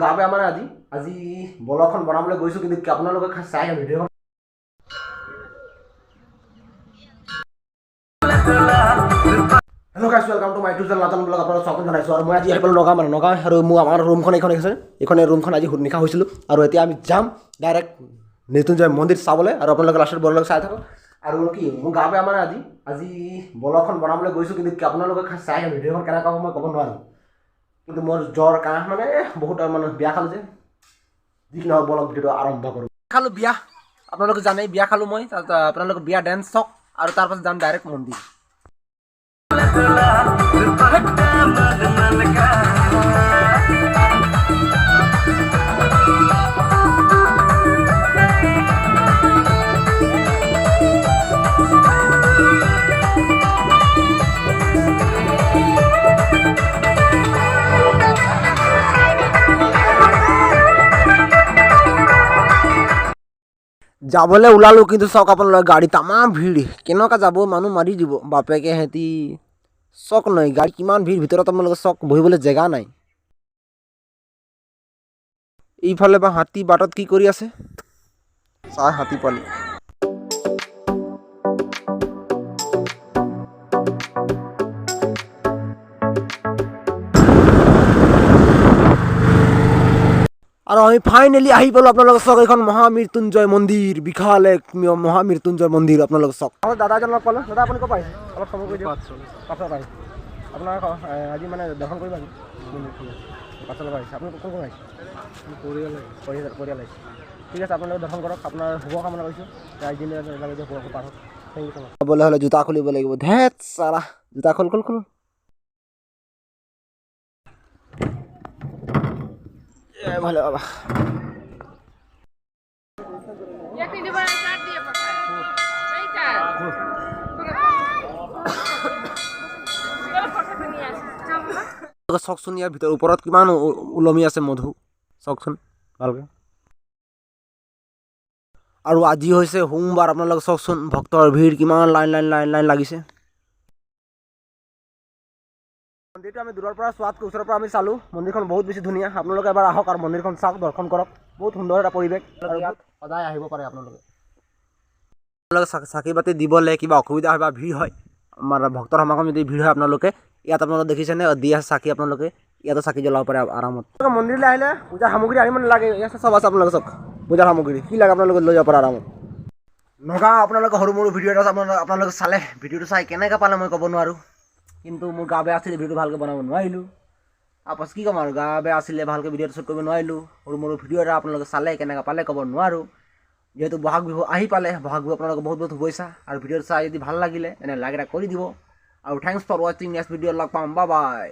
গাঁৱে আমাৰ আজি ব্লগখন বনাবলৈ গৈছোঁ, কিন্তু আপোনালোকে চাই ভিডিঅ'খন। হেল্ল' গাইছ, welcome to my YouTube channel নাজানো ব্লগ। আপোনালোকক স্বাগতম জনাইছোঁ। আৰু মই আজি আহি পালোঁ নগাঁও আৰু আমাৰ ৰুমখন এইখন আছে। এইখনে ৰুমখন আজি নিশা হৈছিলোঁ, আৰু এতিয়া আমি যাম ডাইৰেক্ট মৃত্যুঞ্জয় মন্দিৰ চাবলৈ। আৰু আপোনালোকে লাষ্টত ব্লগ চাই থাকক। আৰু কি মোৰ গাঁৱে আমাৰ আজি ব্লগখন বনাবলৈ গৈছোঁ, কিন্তু আপোনালোকে চাই ভিডিঅ'খন কেনেকুৱা হ'ব মই ক'ব নোৱাৰোঁ। কিন্তু মোৰ জ্বৰ কাহ মানে বহুত মানে বিয়া খালোঁ যে, যি কি নহওক ব্লগ ভিডিঅ'টো আৰম্ভ কৰোঁ। খালোঁ বিয়া, আপোনালোকে জানেই বিয়া খালোঁ মই। আপোনালোকে বিয়া ডেন্স চাওক, আৰু তাৰপাছত যাম ডাইৰেক্ট মন্দিৰ। যাবলৈ ওলালোঁ, কিন্তু চাওক আপোনালোকে গাড়ী তামাম ভিৰ, কেনেকুৱা যাব মানুহ মাৰি দিব বাপেকে সিহঁতি। চক নাই গাড়ী কিমান ভিৰ, ভিতৰত আপোনালোকে চক বহিবলৈ জেগা নাই। এইফালে বা হাতী বাটত কি কৰি আছে, চাই হাতী পালি। আৰু আমি ফাইনেলি আহি পালোঁ। আপোনালোকে চাওক, এইখন মহামৃত্যুঞ্জয় মন্দিৰ, বিশাল এক মহামৃত্যুঞ্জয় মন্দিৰ। আপোনালোকে চাওক। আৰু দাদা এজন লগ পালোঁ। দাদা আপুনি ক'ৰ পাৰিছে, অলপ সময় কৰি দিয়ক। পাছত পাৰিছে আপোনাৰ আজি মানে দৰ্শন কৰিব আজি পাছত পাৰিছে। আপুনি কোন কোন আহিছে? পৰিয়াল আহিছে। ঠিক আছে, আপোনালোকে দৰ্শন কৰক। আপোনাৰ শুভকামনা কৰিছোঁ। ৰাইজদিনে পাৰ হওক। থেংক ইউ ছ মাছ। যাবলৈ হ'লে জোতা খুলিব লাগিব। ধেৎ চালা, জোতা খোল। ভালে বাবা। চাওকচোন ইয়াৰ ভিতৰত ওপৰত কিমান ওলমি আছে মধু, চাওকচোন ভালকৈ। আৰু আজি হৈছে সোমবাৰ। আপোনালোকে চাওকচোন ভক্তৰ ভিৰ কিমান, লাইন লাগিছে। মন্দিৰটো আমি দূৰৰ পৰা চোৱাতকৈ ওচৰৰ পৰা আমি চালোঁ। মন্দিৰখন বহুত বেছি ধুনীয়া। আপোনালোকে এবাৰ আহক আৰু মন্দিৰখন চাওক, দৰ্শন কৰক। বহুত সুন্দৰ এটা পৰিৱেশ, আৰু ইয়াত সদায় আহিব পাৰে আপোনালোকে। চাকি বাতি দিবলৈ কিবা অসুবিধা হয় বা ভিৰ হয়, আমাৰ ভক্তৰ সমাগম যদি ভিৰ হয়, আপোনালোকে ইয়াত আপোনালোকে দেখিছেনে দি আছে চাকি, আপোনালোকে ইয়াতে চাকি জ্বলাব পাৰে আৰামত। মন্দিৰলৈ আহিলে পূজাৰ সামগ্ৰী আনিব নালাগে, ইয়াত চব আছে। আপোনালোকে চাওক পূজাৰ সামগ্ৰী কি লাগে আপোনালোকে লৈ যাব পাৰে আৰামত। নগাঁও আপোনালোকে সৰু মৰু ভিডিঅ' এটা আপোনালোকে চালে, ভিডিঅ'টো চাই কেনেকৈ পালে মই ক'ব নোৱাৰোঁ। কিন্তু মোৰ গা বেয়া আছিলে, ভিডিঅ'টো ভালকৈ বনাব নোৱাৰিলোঁ। তাৰপাছত কি ক'ম আৰু, গা বেয়া আছিলে, ভালকৈ ভিডিঅ'টো শ্বুট কৰিব নোৱাৰিলোঁ। সৰু মৰু ভিডিঅ' এটা আপোনালোকে চালে, কেনেকৈ পালে ক'ব নোৱাৰোঁ। যিহেতু বহাগ বিহু আহি পালে, বহাগ বিহু আপোনালোকে বহুত শুভেচ্ছা। আৰু ভিডিঅ'টো চাই যদি ভাল লাগিলে এনে লাইক এটা কৰি দিব। আৰু থেংকছ ফৰ ৱাচিং। নেক্সট ভিডিঅ'ত লগ পাম। Bye bye.